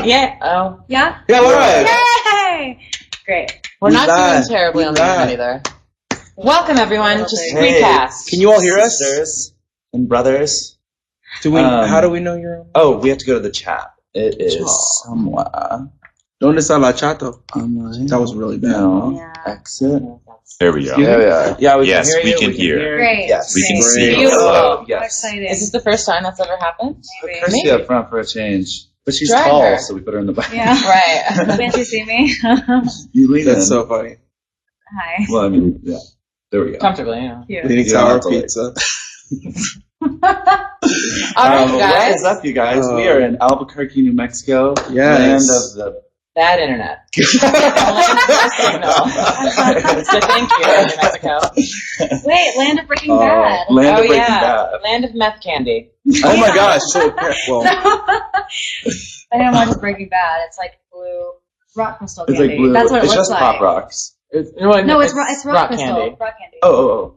right. Yeah. Oh. Yeah? Yeah, all right. Yay! Great. We're not live. doing terribly on the internet either. Welcome, everyone, to Spreecast. Can you all hear us? Sisters and brothers. How do we know you're on? Oh, we have to go to the chat. It is somewhere. Donde está la chato? That was really bad. No. Yeah. Exit. There we go. There we are. Yeah, we Yes, can hear we you. can hear. Great. Yes. We can Great. see. Beautiful. Oh, How yes. exciting. Is this the first time that's ever happened? Maybe. Kirsty up front for a change. But she's Drag tall, her. so we put her in the back. Yeah. Right. Can't you see me? You lean That's in. so funny. Hi. Well, I mean, yeah. There we go. Comfortably, yeah. Cute. Leaning Yeah, tower totally. pizza. All right, What guys. is up, you guys? We are in Albuquerque, New Mexico. Yes. Land of the... Bad internet. Signal. So thank you, New Mexico. Wait, Land of Breaking Bad. Land of Breaking yeah. Bad. Land of meth candy. Oh my gosh. So, well, I didn't watch Breaking Bad. It's like blue rock crystal It's candy. like blue. That's what it it's looks just like. Pop Rocks. No, it's rock crystal. candy. Rock candy. Oh.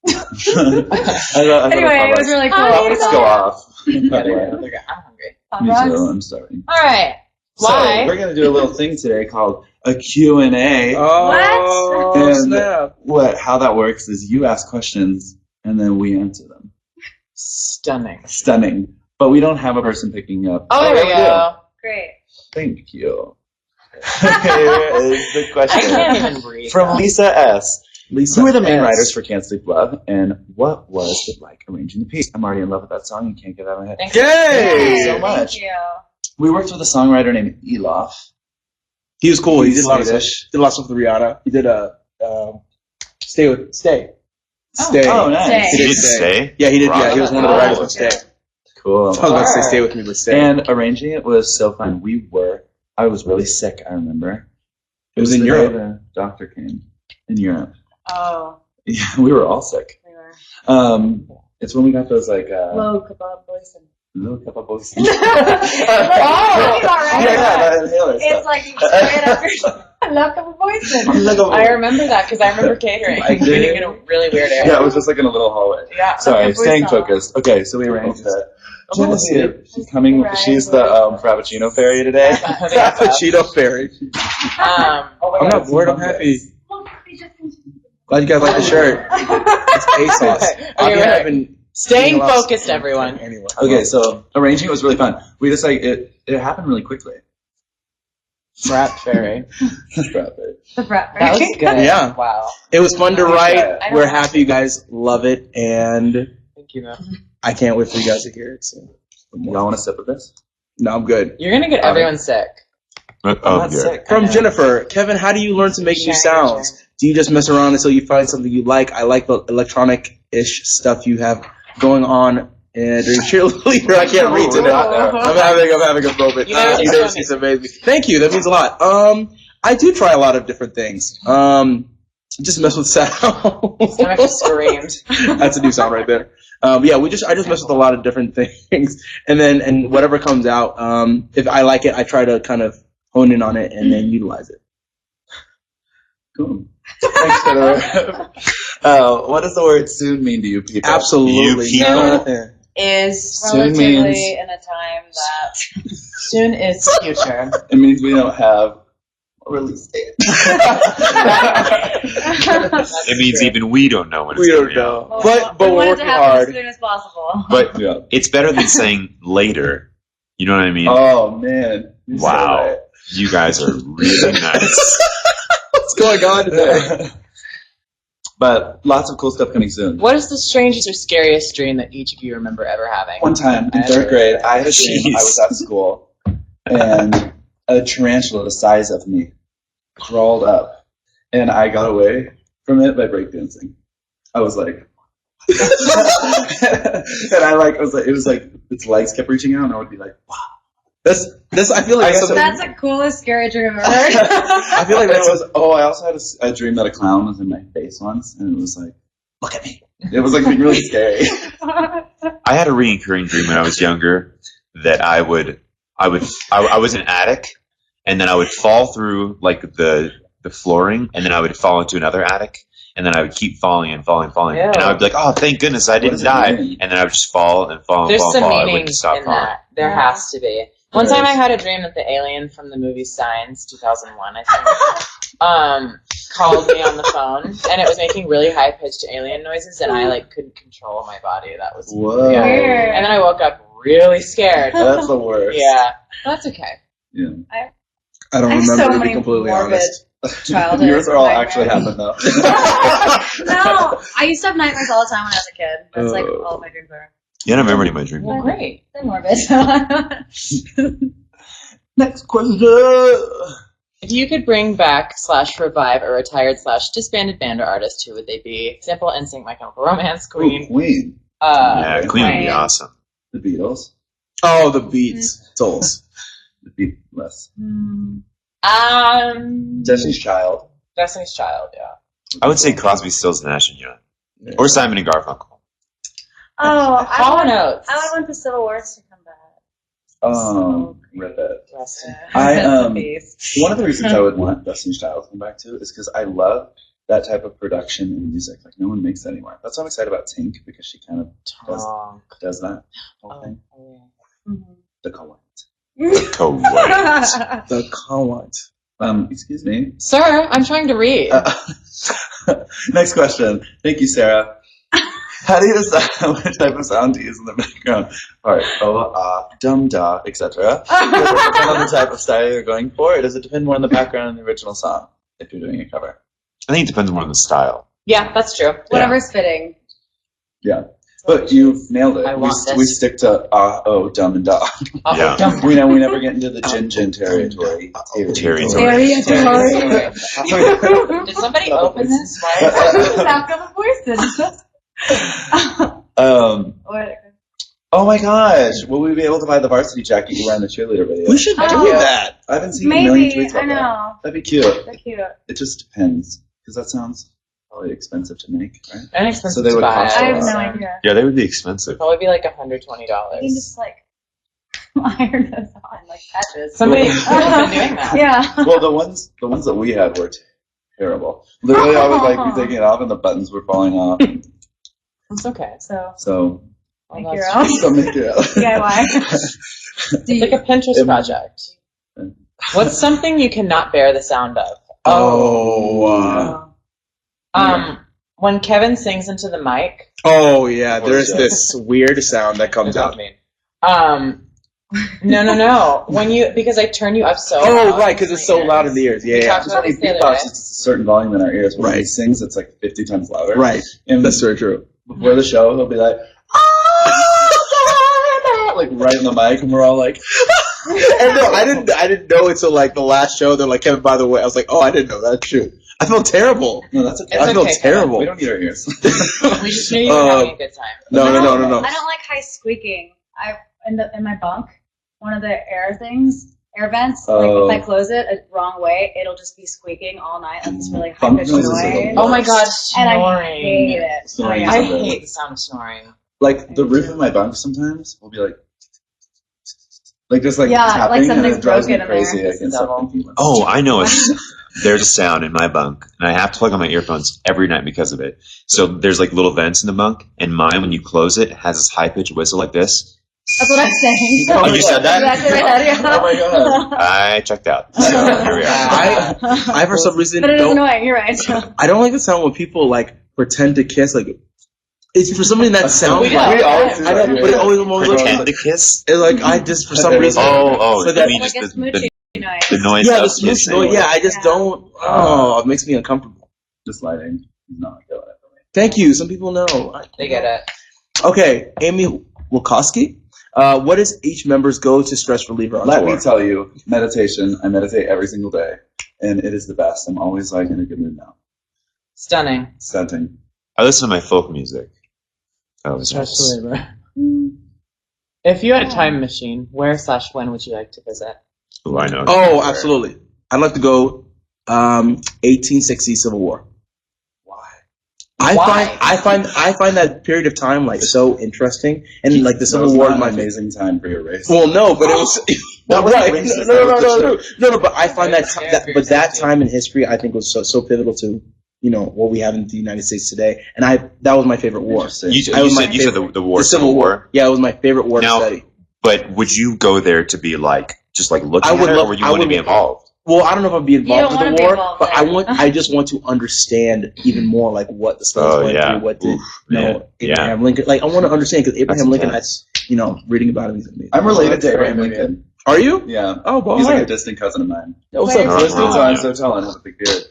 I thought Anyway, Pop it was Rocks. really cool. Oh, Let's go off. I'm hungry. Pop Me Rocks. too. I'm sorry. All right. So Why? we're gonna do a little thing today called a Q&A. oh, And snap. how that works is you ask questions and then we answer them. Stunning. Stunning. But we don't have a person picking up. Oh, there we go. Great. Thank you. Here is the I question can't even breathe. from Lisa S. Lisa Who are the main S. writers for Can't Sleep Love, and what was it like arranging the piece? I'm already in love with that song and can't get it out of my head. Thank you. Yay! Thank you so much. Thank you. We worked with a songwriter named Elof. He was cool. He did a lot of stuff. Swedish. Did a lot of stuff with Rihanna. He did Stay. Oh. Stay. Oh, nice. Stay. He did stay? Yeah, he did. Yeah, he was one of the writers Oh, on Stay. Cool. I was about to say Stay with me, but Stay. And arranging it was so fun. I was really sick, I remember. It was the in day Europe. The doctor came in Europe. Oh, Yeah, we were all sick. we were. It's when we got those like Low kebab boysen. little cup of boys. Oh, that inhaler It's stuff. like you spray it up your low kebab boysen. I remember that because I remember catering. I did. Meeting in a really weird area. Yeah, it was just like in a little hallway. Yeah. Sorry, Okay, staying voice focused. Okay, so we arranged that. Oh, Genevieve, she's coming. Right. She's the Frappuccino fairy today. Frappuccino Fairy. Um, I'm not bored. I'm happy. Glad you guys like the shirt. It's ASOS. Okay, I've right. been Staying eating a lot of- focused, everyone. Anyway. Okay, so arranging it was really fun. We just like it happened really quickly. Rap fairy. Frap Fairy. The frat That was good. Yeah. Wow. It was fun to I write. don't We're know. happy you guys love it, and Thank you, man. I can't wait for you guys to hear it soon. Y'all want to sip with this? No, I'm good. You're gonna get everyone sick. I'm Oh, not good. sick. From I know. Jennifer, Kevin, how do you learn to make new sounds? Do you just mess around until you find something you like? I like the electronic-ish stuff you have going on during Cheerleader. I can't read today. I'm having a moment. You never You never see some amazing. Thank you. That means a lot. I do try a lot of different things. Just mess with sound. Stomach just screamed. That's a new sound right there. Yeah, I just mess with a lot of different things, and whatever comes out, if I like it, I try to kind of hone in on it and then utilize it. Cool. Thanks, Jennifer. What does the word soon mean to you people? Absolutely. You people. Is Soon Relatively means in a time that soon is future. it means we don't have a release date. It means even we don't know when it's We don't coming out. know, well, but we we're want it working to happen hard. as soon as possible. But Yeah. it's better than saying later. You know what I mean? Oh man. You're so Wow. right. You guys are really nice. What's going on today? But lots of cool stuff coming soon. What is the strangest or scariest dream that each of you remember ever having? One time in third grade, I had a dream. Jeez. I was at school, and a tarantula the size of me crawled up, and I got away from it by breakdancing. I was like, and I like, it was like its legs kept reaching out, and I would be like, wow. This I feel like That's the coolest scary dream I've ever heard. I feel like And that's it was. Oh, I also had a dream that a clown was in my face once, and it was like, look at me. It was like really scary. I had a recurring dream when I was younger that I was an attic, and then I would fall through like the flooring, and then I would fall into another attic, and then I would keep falling and falling, Yeah. and I would be like, "Oh, thank goodness I didn't does it die," mean? and then I would just fall and fall and There's fall and some fall. I meaning wouldn't stop in falling. that. There has to be. One time I had a dream that the alien from the movie Signs, 2001, I think, called me on the phone, and it was making really high-pitched alien noises, and I couldn't control my body. That was Whoa. yeah. And then I woke up really scared. That's the worst. Yeah, that's okay. Yeah. I don't I have remember so to be many completely morbid honest. childhood Yours are all nightmares. actually happened though. No, I used to have nightmares all the time when I was a kid. That's like all of my dreams are. Yeah, I don't remember any of my dreams. Well, great. They're morbid. Next question. If you could bring back / revive a retired / disbanded band or artist, who would they be? Simple, NSYNC, My Chemical Romance, Queen. Ooh, Queen. Yeah, Queen would be Queen. awesome. The Beatles. Oh, the Beatles. The Beatles. Destiny's Child. Destiny's Child, yeah. I would say Crosby, Stills, Nash and Young, or Simon and Garfunkel. Oh, Hall and Oates. I would want the Civil Wars to come back. Read that. Yes. One of the reasons I would want Destiny's Child to come back to is because I love that type of production in music. Like no one makes that anymore. That's why I'm excited about Tink because she kind of does that whole thing. The co The Collant. Excuse me. Sir, I'm trying to read. Next question. Thank you, Sarah. How do you decide what type of sound to use in the background? Part, dum da, etc. Does it depend on the type of style you're going for, or does it depend more on the background and the original song if you're doing a cover? I think it depends more on the style. Yeah, that's true. Whatever's fitting. Yeah. But you nailed it. I want this. We stick to dum and da. Yeah. We never get into the gin territory. Did somebody open this? Sound couple voices. Oh my gosh! Will we be able to buy the varsity jacket you wear in the cheerleader video? We should do that. I haven't seen a million Maybe. tweets about I know. that. That'd be cute. They're cute. It just depends because that sounds probably expensive to make, right? And expensive So they to would buy. cost I a have lot. no idea. Yeah, they would be expensive. Probably be like $120. You can just iron those on like patches. Somebody's been doing that. Yeah. Well, the ones that we had were terrible. Literally, I would be taking it off and the buttons were falling off. It's okay. So Make Well, your that's own. so make it out. DIY. It's like a Pinterest project. What's something you cannot bear the sound of? When Kevin sings into the mic. Oh yeah, there's this weird sound that comes out. No. Because I turn you up so loud. Oh right, because it's so loud in the ears. Yeah, yeah. talked about this the other Beatbox, day. it's a certain volume in our ears. When he Right. sings, it's like 50 times louder. Right. And That's very true. before the show, he'll be like, like right in the mic, and we're all like, And no, I didn't know until like the last show. They're like, Kevin, by the way, I was like, oh, I didn't know that. Shoot, I felt terrible. no, that's okay. It's I felt okay, terrible. We don't need our ears. We just knew you were having a good time. No. I don't like high squeaking. In my bunk, one of the air vents. Like if I close it a wrong way, it'll just be squeaking all night. Like this really high Bunk pitched noises are the noise. Oh my god, And I snoring. hate it. Snoring Oh, is I yeah. the- hate the sound of snoring. Like the roof of my bunk sometimes will be like just like Yeah, tapping, like and something's it drives me broken in there. crazy. I It's can a stop double. thinking about Oh, I know. There's a sound in my bunk, and I have to plug on my earphones every night because of it. So there's like little vents in the bunk, and mine, when you close it, has this high-pitched whistle like this. That's what I'm saying. Oh, you said that? Exactly right, yeah. Oh my god. I checked out. So here we are. I for some reason But it is don't. annoying. You're right. I don't like the sound when people like pretend to kiss. Like it's for something that sounds We like. know. always do I that. know, but it always Pretend to kiss? it's like I just for some reason. Oh, So you that- mean Like just a smoochy noise. the noise Yeah, of the smooth kissing? noise. Yeah, I just don't. Oh, it makes me uncomfortable. Just lighting is not going for me. Thank you. Some people know. They get it. Okay, Amy Wilkowski. What is each member's go-to stress reliever on Let tour? me tell you, meditation. I meditate every single day, and it is the best. I'm always like in a good mood now. Stunning. Scenting. I listen to my folk music. That was Stress nice. reliever. If you had a time machine, where / when would you like to visit? Ooh, I know. Oh, absolutely. I'd like to go 1860 Civil War. Why? I find that period of time like so interesting, and like the Civil War is my amazing time for your race. Well, no, but it was That was right. racist. No. But I find that time in history I think was so pivotal to what we have in the United States today, and that was my favorite war. Interesting. You I was said my you said favorite. the war, The Civil War. Yeah, it was my favorite war Now- to study. But would you go there to be like just like looking at it, or would you want to be involved? Well, I don't know if I'd be involved with the war, but there. I just want to understand even more, like what the slaves went through, what did Abraham Lincoln. Like I want to understand because Abraham Lincoln, reading about him, he's amazing. I'm related to Abraham Lincoln. Are you? Yeah. Oh, boy. He's like a distant cousin of mine. What's up? I'm so tall and have a big beard.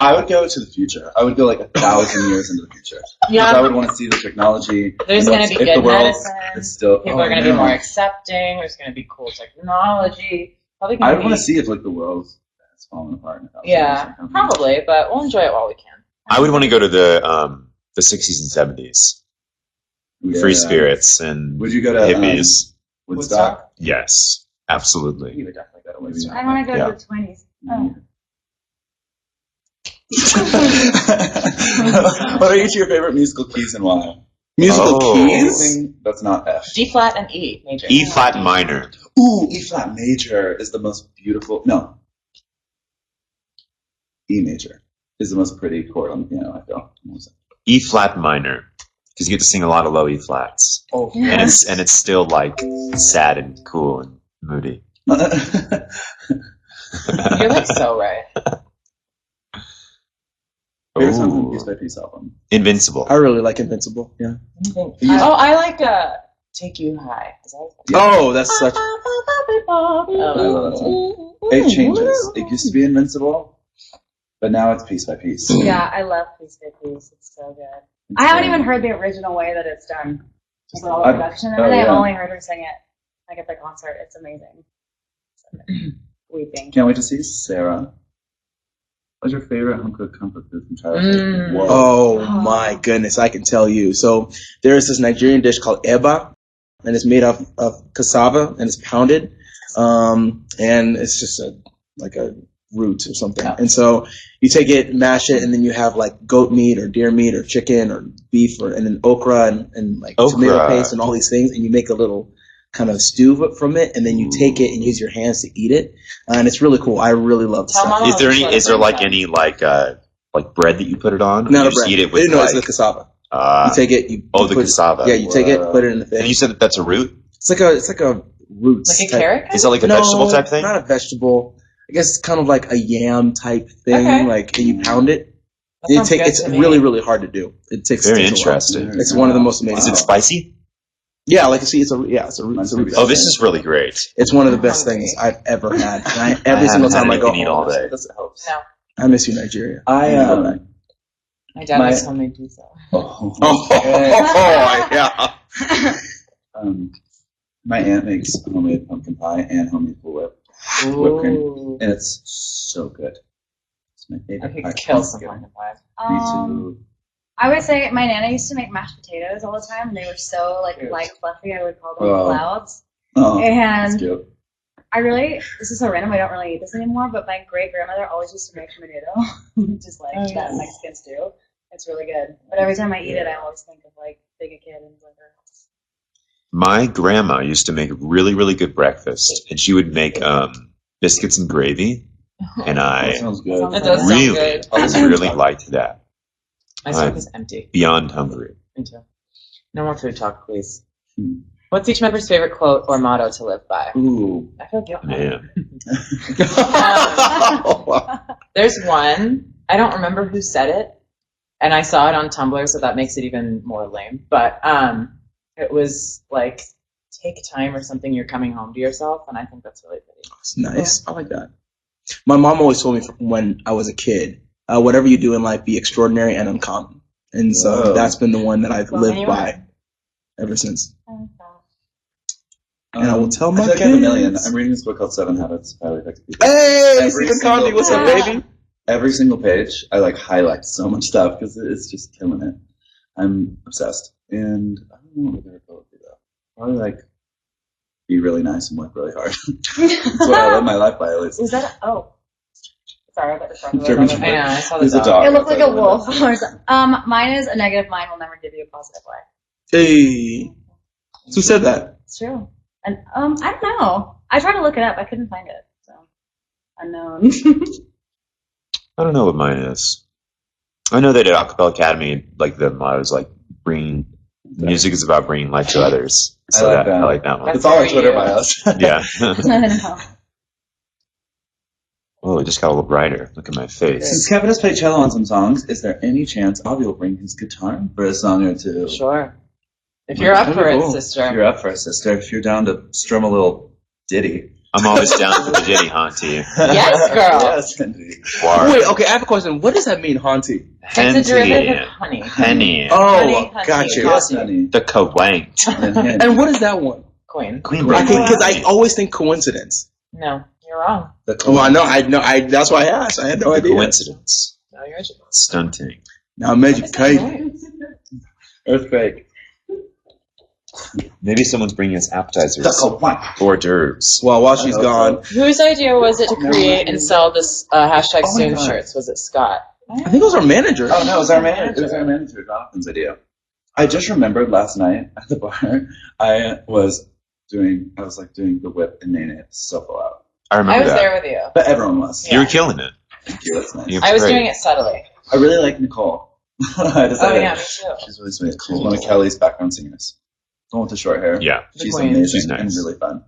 I would go to the future. I would go like 1,000 years into the future. Yeah. I would want to see the technology. There's going to be good medicine. Still, people are going to be more accepting. There's going to be cool technology. I would want to see if like the world has fallen apart. Yeah, probably, but we'll enjoy it while we can. I would want to go to the 60s and 70s. Yeah. Free spirits and would you go to hippies. Woodstock? Yes, absolutely. You would definitely go to Woodstock. I want to go to the 20s. Oh. What are each of your favorite musical keys and why? Musical keys? Anything that's not F. D flat and E major. E flat minor. Ooh, E flat major is the most beautiful. No. E major is the most pretty chord on the piano, I feel. E flat minor. Because you get to sing a lot of low E flats. Oh, Yes. And it's still like sad and cool and moody. You're like so right. Favorite song from Piece by Piece album? Invincible. I really like Invincible. Yeah. I like Take You High. Oh, that's such. I love that song. It changes. It used to be Invincible, but now it's Piece by Piece. Yeah, I love Piece by Piece. It's so good. I haven't even heard the original way that it's done. With all the production and everything. I've only heard her sing it like at the concert. It's amazing. Weeping. Can't wait to see Sarah. What's your favorite home cooked comfort food from childhood? Oh my goodness, I can tell you. So there's this Nigerian dish called eba, and it's made of cassava and it's pounded, and it's just like a root or something. And so you take it, mash it, and then you have like goat meat or deer meat or chicken or beef and then okra and like tomato paste and all these things, and you make a little kind of stew from it, and then you take it and use your hands to eat it, and it's really cool. I really love the stuff. Is there like any like bread that you put it on? Not you a bread. Just eat it with it's the cassava. You take it. You the cassava. Yeah, you take it, put it in the thing. And you said that's a root. It's like a root. Like a carrot? Is it like a vegetable type thing? Not a vegetable. I guess it's kind of like a yam type thing. Okay. Like, and you pound it. It's really, really hard to do. It takes very interesting. It's one of the most amazing. Is it spicy? Yeah, like you see, it's a root. Oh, this is really great. It's one of the best things I've ever had. And every single time I go home, all day. No. I miss you, Nigeria. My dad makes homemade pizza. Yeah. My aunt makes homemade pumpkin pie and homemade Cool Whip whipped cream, and it's so good. It's my favorite. I could kill some pumpkin pie. Me too. I would say my nana used to make mashed potatoes all the time, and they were so light fluffy. I would call them clouds. That's cute. This is so random. I don't really eat this anymore, but my great grandmother always used to make menudo, just like that Mexican stew. It's really good. But every time I eat it, I always think of like being a kid and like her. My grandma used to make really, really good breakfast, and she would make biscuits and gravy, and That sounds good. That does sound good. really liked that. My stomach is empty. Beyond hungry. Me too. No more food talk, please. What's each member's favorite quote or motto to live by? Ooh. I feel guilty. Man. There's one. I don't remember who said it, and I saw it on Tumblr, so that makes it even more lame. But it was like, take time or something. You're coming home to yourself, and I think that's really pretty. It's nice. I like that. My mom always told me when I was a kid, whatever you do in life, be extraordinary and uncommon. And so that's been the one that I've lived by ever since. And I will tell my kids. I have a million. I'm reading this book called 7 Habits of Highly Effective People. Hey, Stephen Covey, what's up, baby? Every single page, I like highlight so much stuff because it's just killing it. I'm obsessed. And I don't know what they're about to do though. Probably like be really nice and work really hard. That's what I live my life by, at least. Was that sorry, I got distracted. German I know, I saw the There's a dog. dog. It looked like a wolf. Mine is a negative mind will never give you a positive life. Hey. Who said that? It's true. And I don't know. I tried to look it up. I couldn't find it. So unknown. I don't know what mine is. I know that at Acapella Academy, like the motto is like bringing Music is about bringing life to others. So I like that. I like that one. That's It's all our very Twitter you. bios. Yeah. I know. Oh, it just got a little brighter. Look at my face. Since Kevin has played cello on some songs, is there any chance Avi will bring his guitar for a song or two? Sure. If you're up for it, Cool. sister. If you're up for it, sister. If you're down to strum a little ditty. I'm always down for the ditty, Haunty. Yes, girl. Yes, indeed. Wait, okay, I have a question. What does that mean, Haunty? It's a derivative of honey. Henny. Oh, honey, gotcha. Yes, honey. The kawanked. And him. And what is that one? Queen. Queen Okay, Bee. because I always think coincidence. No, you're wrong. Well, I know. That's why I asked. I had no idea. Coincidence. No, you're original. Stunting. Now, Magic Kite. Earthquake. Maybe someone's bringing us appetizers. That's Hors d'oeuvres. Well, while she's gone, Whose idea was it to create and sell this hashtag Oh my soon God. shirts? Was it Scott? I think it was our manager. Oh no, it was our manager. It was our manager, Jonathan's idea. I just remembered last night at the bar, I was doing the whip and name it so full out. I I remember was that. there with you. But everyone was. You were killing it. Thank you, that's nice. You I was great. doing it subtly. I really like Nicole. I Oh decided yeah, me too. she's really sweet. She's one of Kelly's background singers. The one with the short hair. Yeah. She's The queen. amazing She's nice. and really fun.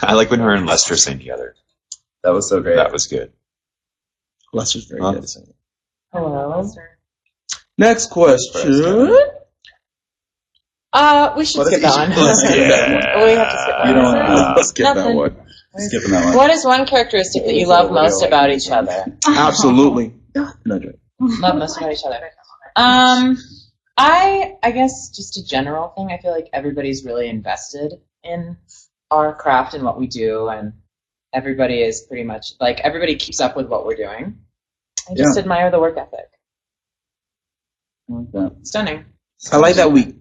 I like when her and Lester sang together. That was so great. That was good. Lester's very Huh? good. Hello. Next question. We should What skip if that one. you should- let's skip that one. We have to skip that You one. don't want Let's skip that Nothing. one. skipping that one. What is one characteristic that you love most about each other? Absolutely. No joke. Love most about each other. I guess just a general thing. I feel like everybody's really invested in our craft and what we do, and everybody is pretty much like everybody keeps up with what we're doing. I just admire the work ethic. I like that. Stunning. I like that we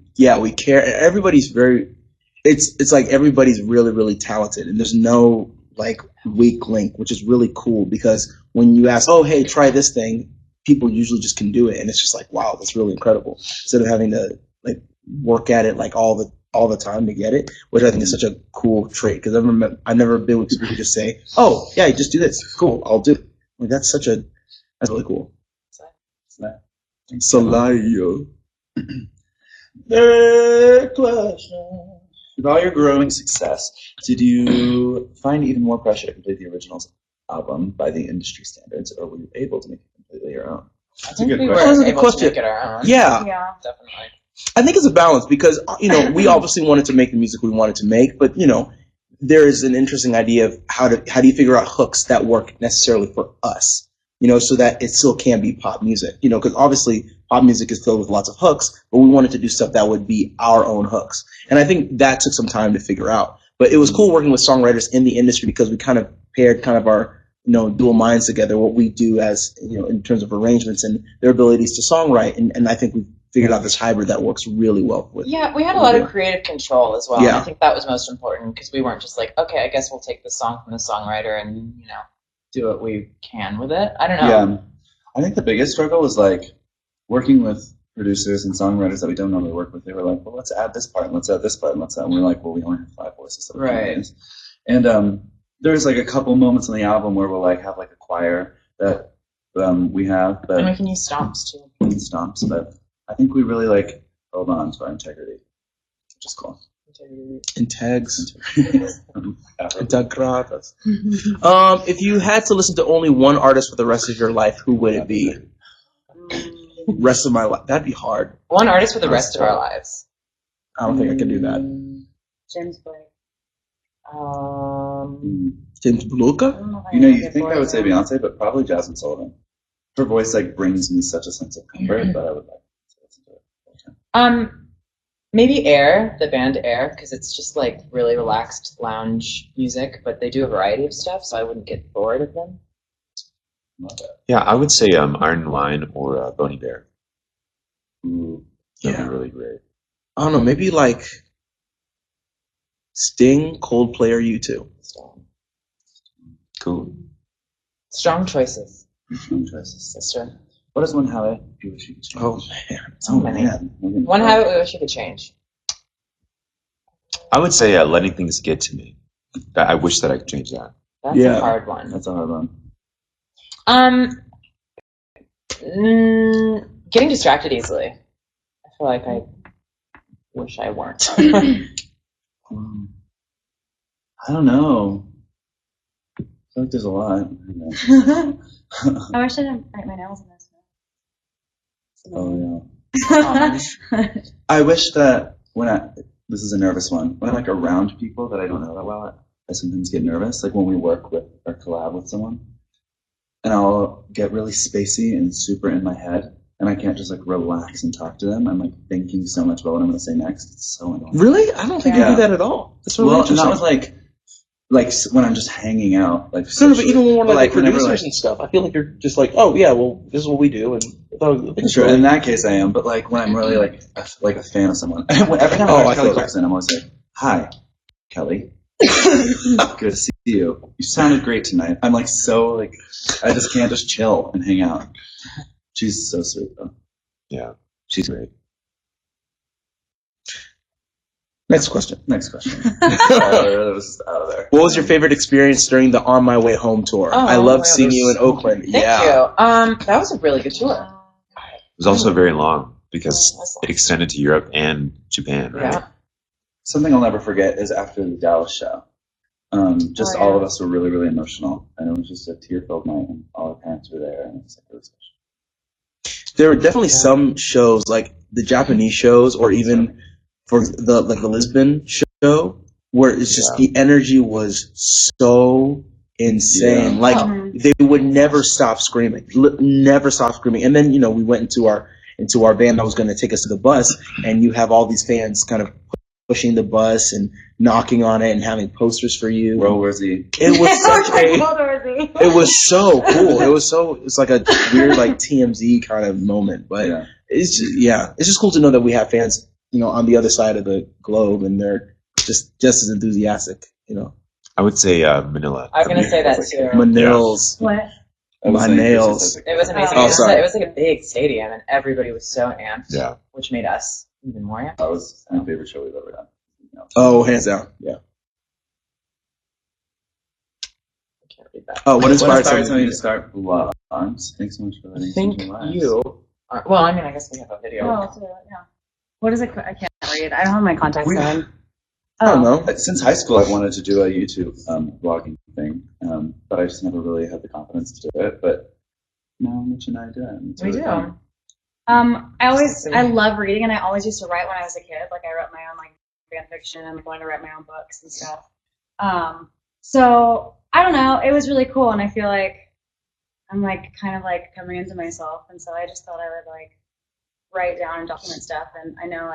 care. Everybody's very. It's like everybody's really, really talented, and there's no like weak link, which is really cool because when you ask, oh hey, try this thing, people usually just can do it, and it's just like, wow, that's really incredible. Instead of having to like work at it like all the time to get it, which I think is such a cool trait. Because I've never been with people who just say, oh yeah, just do this, cool, I'll do it. Like that's really cool. Salayo. Third question. With all your growing success, did you find even more pressure to complete the originals album by the industry standards, or were you able to make it completely your own? I think a good we question. were That's a good able question. to make it our own. Yeah. Definitely. I think it's a balance because, we obviously wanted to make the music we wanted to make, but, there is an interesting idea of how do you figure out hooks that work necessarily for us, so that it still can be pop music, because obviously pop music is filled with lots of hooks, but we wanted to do stuff that would be our own hooks. And I think that took some time to figure out. But it was cool working with songwriters in the industry because we kind of paired kind of our, dual minds together, what we do as, in terms of arrangements and their abilities to songwrite. And I think we figured out this hybrid that works really well with. Yeah, we had a lot of creative control as well. Yeah. And I think that was most important because we weren't just like, okay, I guess we'll take the song from the songwriter and, do what we can with it. I don't know. Yeah. I think the biggest struggle was like working with producers and songwriters that we don't normally work with. They were like, well, let's add this part and let's add this part and let's add. And we're like, well, we only have 5 voices. So we can't do Right. this. And there's like a couple moments on the album where we'll like have like a choir that we have, but And we can use stomps too. stomps. But I think we really like held on to our integrity, which is cool. Integs. After- Integradas. If you had to listen to only one artist for the rest of your life, who would it be? Rest of my life. That'd be hard. One artist for the rest of our lives. I don't think I can do that. James Blake. James Bluca? You think I would say Beyonce, but probably Jasmine Sullivan. Her voice like brings me such a sense of comfort that I would like to listen to it. Maybe Air, the band Air, because it's just like really relaxed lounge music, but they do a variety of stuff, so I wouldn't get bored of them. Love that. Yeah, I would say Iron Line or Boney Bear. Ooh. That'd Yeah. be really great. I don't know. Maybe like Sting, Coldplay, or U2. Cool. Strong choices, Strong choices. sister. What is one habit you wish you could change? Oh man. So many. man. One habit we wish you could change. I would say letting things get to me. I wish that I could change that. That's Yeah. a hard one. That's a hard one. Getting distracted easily. I feel like I wish I weren't. I don't know. I feel like there's a lot. I wish I didn't bite my nails in this. Oh yeah. I wish that this is a nervous one. When I'm like around people that I don't know that well, I sometimes get nervous. Like when we work with or collab with someone, and I'll get really spacey and super in my head, and I can't just like relax and talk to them. I'm like thinking so much about what I'm going to say next. It's so annoying. Really? I don't think you do that at all. That's really interesting. Not with like when I'm just hanging out, like. No, but even when we're like producers whenever, and stuff, I feel like you're just like, oh yeah, well this is what we do, and sure. In that case, I am. But like when I'm really like a fan of someone, every time I Kelly Clarkson, I'm always like, "Hi, Kelly. Good to see you. You sounded great tonight." I'm like so like I just can't just chill and hang out. She's so sweet though. Yeah, she's great. Next question. That was just out of there. What was your favorite experience during the On My Way Home tour? I loved seeing you in Oakland. Thank you. That was a really good tour. It was also very long because it extended to Europe and Japan, right? Yeah. Something I'll never forget is after the Dallas show. All of us were really, really emotional, and it was just a tear-filled night, and all our parents were there, and it was like really special. There were definitely some shows, like the Japanese shows, or even for the Lisbon show, where it's just the energy was so insane. Yeah. Like they would never stop screaming, And then we went into our van that was going to take us to the bus, and you have all these fans kind of pushing the bus and knocking on it and having posters for you. World War Z. It was it was so cool. It's like a weird like TMZ kind of moment, but it's just cool to know that we have fans, on the other side of the globe, and they're just as enthusiastic, I would say Manila. I was going to say that too. My nails. What? My nails. It was amazing. Oh, sorry. It was like a big stadium, and everybody was so amped. Yeah. Which made us even more amped. That was my favorite show we've ever done. Oh, hands down. Yeah. I can't read that. Oh, what inspired you to start Blue Arms? Thanks so much for letting I think you are, well, I mean, I guess we have a video. Oh, yeah. What is it? I can't read. I don't have my contacts in. I don't know. Since high school, I've wanted to do a YouTube vlogging thing, but I just never really had the confidence to do it. But now Mitch and I do it. It's We really do. fun. I love reading, and I always used to write when I was a kid. Like I wrote my own fan fiction and wanted to write my own books and stuff. So I don't know. It was really cool, and I feel like I'm kind of coming into myself, and so I just thought I would write down and document stuff. And I know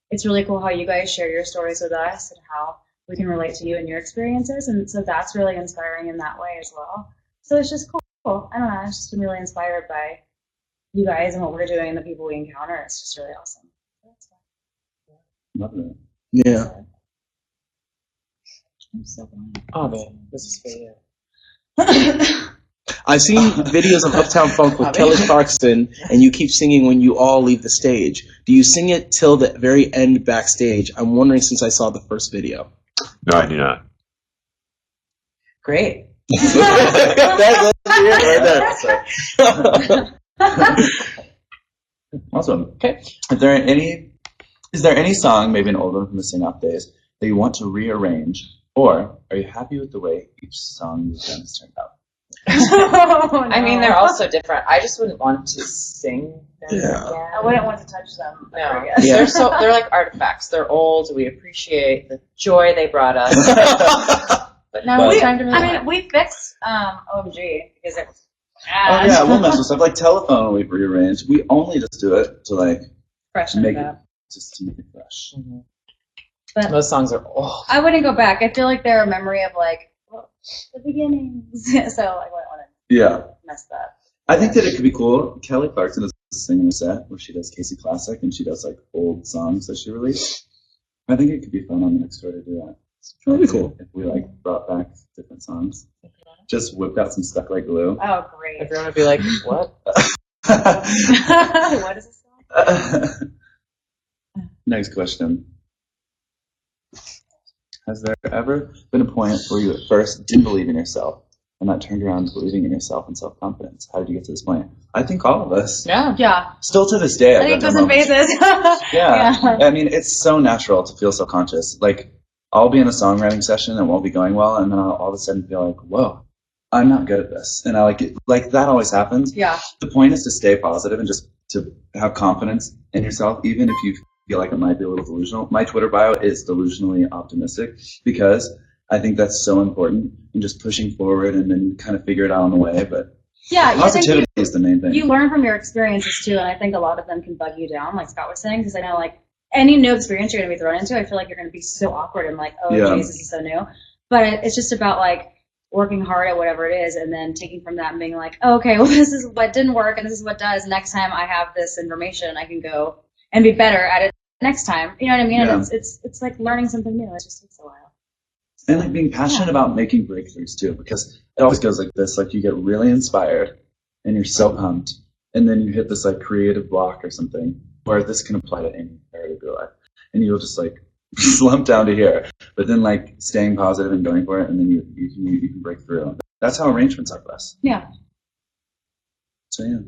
it's really cool how you guys share your stories with us and how we can relate to you and your experiences, and so that's really inspiring in that way as well. So it's just cool. I don't know. I've just been really inspired by you guys and what we're doing and the people we encounter. It's just really awesome. Love it. Yeah. I'm so glad. Oh, man. This is for you. I've seen videos of Uptown Funk with Kelly Clarkson, and you keep singing when you all leave the stage. Do you sing it till the very end backstage? I'm wondering since I saw the first video. No, I do not. Great. Awesome. Okay. Is there any song, maybe an old one from the Sing Off days, that you want to rearrange, or are you happy with the way each song you've done has turned out? I mean, they're all so different. I just wouldn't want to sing them again. I wouldn't want to touch them. No. Yeah. They're like artifacts. They're old. We appreciate the joy they brought us. But now it's time to move on. We fixed OMG because it was Oh yeah, we'll mess with stuff like Telephone. We've rearranged. We only just do it to freshen make it up. just to make it fresh. Mm-hmm. But those songs are old. I wouldn't go back. I feel like they're a memory of the beginnings. So I wouldn't want to mess that. I think that it could be cool. Kelly Clarkson is singing a set where she does Casey Classic and she does old songs that she released. I think it could be fun on the next tour to do that. That'd be cool. If we brought back different songs. Just whipped out some Stuck Like Glue. Oh, great. Everyone would be like, what? What is this song? Next question. Has there ever been a point where you at first didn't believe in yourself, and that turned around to believing in yourself and self-confidence? How did you get to this point? I think all of us. Yeah. Yeah. Still to this day, I think it goes in phases. Yeah. I mean, it's so natural to feel self-conscious. Like, I'll be in a songwriting session and it won't be going well, and then I'll all of a sudden feel like, whoa, I'm not good at this. And I like that always happens. Yeah. The point is to stay positive and just to have confidence in yourself, even if you feel like it might be a little delusional. My Twitter bio is delusionally optimistic because I think that's so important, and just pushing forward, and then you kind of figure it out on the way. But yeah, positivity is the main thing. You learn from your experiences too, and I think a lot of them can bug you down, like Scott was saying, because I know like any new experience you're going to be thrown into, I feel like you're going to be so awkward and like, oh, geez, this is so new. But it's just about like working hard at whatever it is, and then taking from that and being like, oh, okay, well, this is what didn't work, and this is what does. Next time I have this information, I can go and be better at it next time. You know what I mean? Yeah. And it's like learning something new. It just takes a while. And like being passionate about making breakthroughs too, because it always goes like this. Like you get really inspired and you're so pumped, and then you hit this like creative block or something, where this can apply to any area of your life, and you'll just like slump down to here. But then like staying positive and going for it, and then you can break through. That's how arrangements are best. Yeah. So yeah,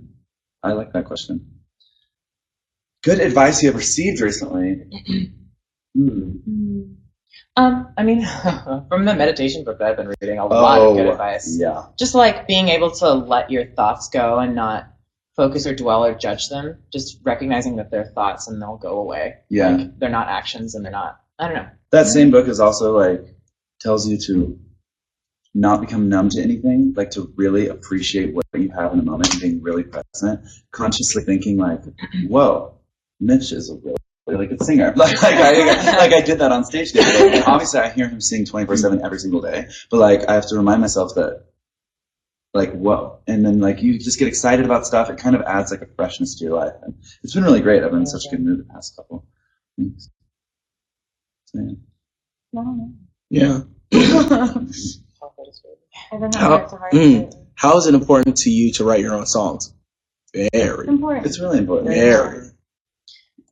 I like that question. Good advice you have received recently. I mean, from the meditation book that I've been reading, a lot of good advice. Yeah. Just like being able to let your thoughts go and not focus or dwell or judge them. Just recognizing that they're thoughts and they'll go away. Yeah. Like, they're not actions and they're not, I don't know. That same book is also like, tells you to not become numb to anything, like to really appreciate what you have in the moment and being really present, consciously thinking like, whoa, Mitch is a really good singer. Like I did that on stage the other day. And obviously I hear him sing 24/7 every single day, but like I have to remind myself that like, whoa. And then like you just get excited about stuff. It kind of adds like a freshness to your life. And it's been really great. I've been in such a good mood the past couple weeks. So, yeah. I don't know. Yeah. How is it important to you to write your own songs? Very. Important. It's really important. Very.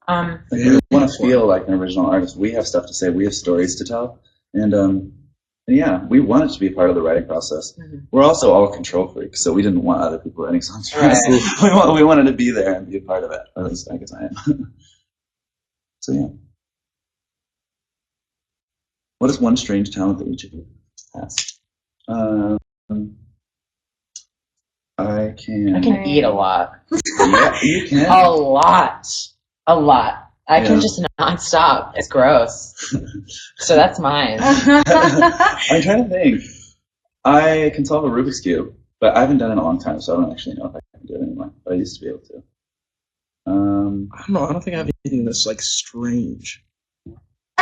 Like, we want to feel like an original artist. We have stuff to say. We have stories to tell. And yeah, we wanted to be a part of the writing process. Mm-hmm. We're also all control freaks, so we didn't want other people writing songs for us. We wanted to be there and be a part of it. Or at least I guess I am. So yeah. What is one strange talent that each of you has? I can eat a lot. Yeah, you can. A lot. I can just not stop. It's gross. So that's mine. I'm trying to think. I can solve a Rubik's Cube, but I haven't done it in a long time, so I don't actually know if I can do it anymore. But I used to be able to. I don't know. I don't think I have anything that's like strange.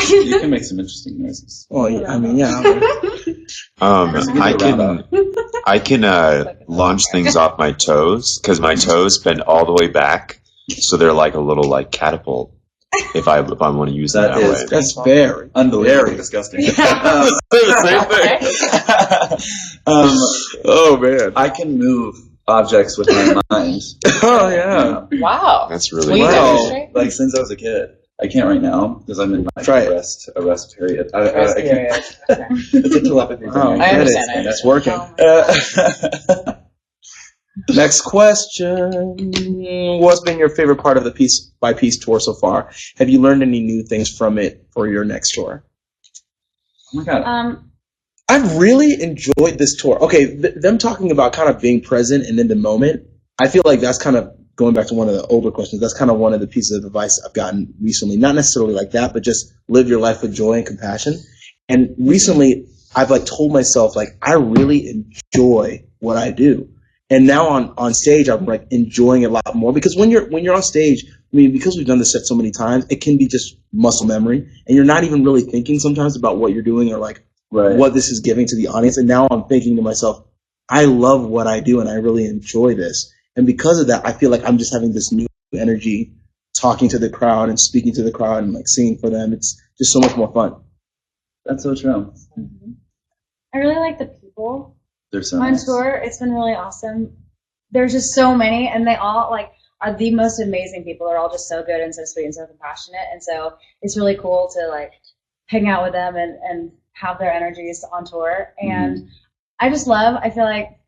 You can make some interesting noises. Well, yeah, I mean, yeah. I can launch things off my toes because my toes bend all the way back, so they're like a little like catapult. If I want to use that way, that's very unbelievably disgusting. Same thing. Oh man, I can move objects with my mind. Oh yeah. Wow, that's really cool. Like since I was a kid. I can't right now because I'm in my arrest period. It's a telepathy thing. Oh, I understand it. It's working. Next question. What's been your favorite part of the Piece by Piece tour so far? Have you learned any new things from it for your next tour? Oh my god. I've really enjoyed this tour. Okay, them talking about kind of being present and in the moment, I feel like that's kind of going back to one of the older questions, that's kind of one of the pieces of advice I've gotten recently. Not necessarily like that, but just live your life with joy and compassion. And recently, I've like told myself, like, I really enjoy what I do. And now on stage, I'm like enjoying it a lot more because when you're on stage, I mean, because we've done this set so many times, it can be just muscle memory, and you're not even really thinking sometimes about what you're doing or like what this is giving to the audience. And now I'm thinking to myself, I love what I do, and I really enjoy this. And because of that, I feel like I'm just having this new energy, talking to the crowd and speaking to the crowd and like singing for them. It's just so much more fun. That's so true. Mm-hmm. I really like the people. They're so on nice. tour. It's been really awesome. There's just so many, and they all like are the most amazing people. They're all just so good and so sweet and so compassionate. And so it's really cool to like hang out with them and have their energies on tour. And I just love, I feel like,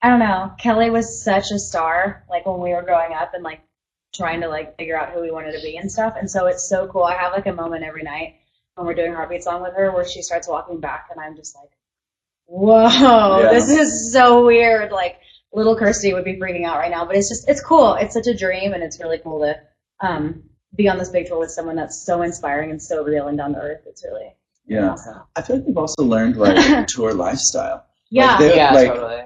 I don't know, Kelly was such a star, like when we were growing up and like trying to like figure out who we wanted to be and stuff. And so it's so cool. I have like a moment every night when we're doing Heartbeat Song with her where she starts walking back and I'm just like, whoa, this is so weird. Like little Kirsty would be freaking out right now, but it's cool. It's such a dream and it's really cool to be on this big tour with someone that's so inspiring and so real and down to earth. It's really awesome. I feel like we've also learned like tour lifestyle. Yeah. Like, Totally.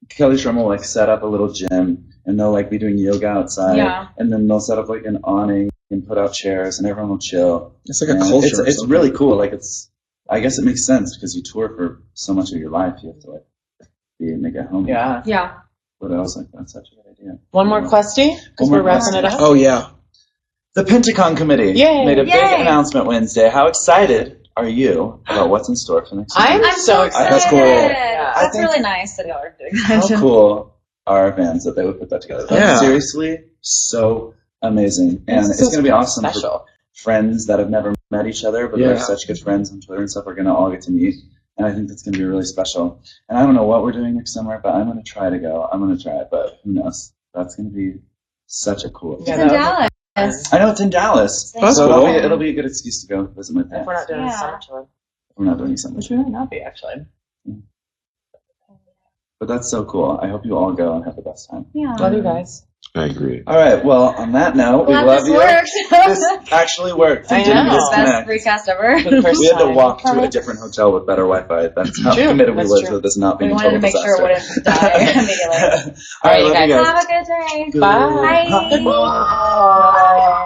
Kelly Schrum will like set up a little gym and they'll like be doing yoga outside and then they'll set up like an awning and put out chairs and everyone will chill. It's like a culture. It's really cool. Like I guess it makes sense because you tour for so much of your life. You have to like make it home. Yeah. Yeah. But I was like, that's such a good idea. One more question because we're wrapping it up. Oh, yeah. The PentaCon committee made a big announcement Wednesday. How excited are you about what's in store for next year? I'm so excited. That's cool. That's really nice that y'all are doing that. How cool are our fans that they would put that together? That's seriously so amazing. And it's going to be awesome for friends that have never met each other, but they're such good friends on Twitter and stuff. We're going to all get to meet. And I think that's going to be really special. And I don't know what we're doing next summer, but I'm going to try to go. I'm going to try it, but who knows? That's going to be such a cool It's in Dallas. I know it's in Dallas. That's so cool. it'll be a good excuse to go visit my parents. If we're not doing a summer tour. We're not doing summer Which tour. we might not be, actually. But that's so cool. I hope you all go and have the best time. Yeah. Love you guys. I agree. All right. Well, on that note, we Glad love this you. worked. This actually worked. I We didn't know. Best disconnect. Spreecast ever. For the first We had to time. walk to a different hotel with better Wi-Fi. That's how True. committed we That's were true. to this not being We a wanted total to make sure it disaster. wouldn't die immediately. All right, you love you guys. guys. Have a good day. Good. Bye. Bye.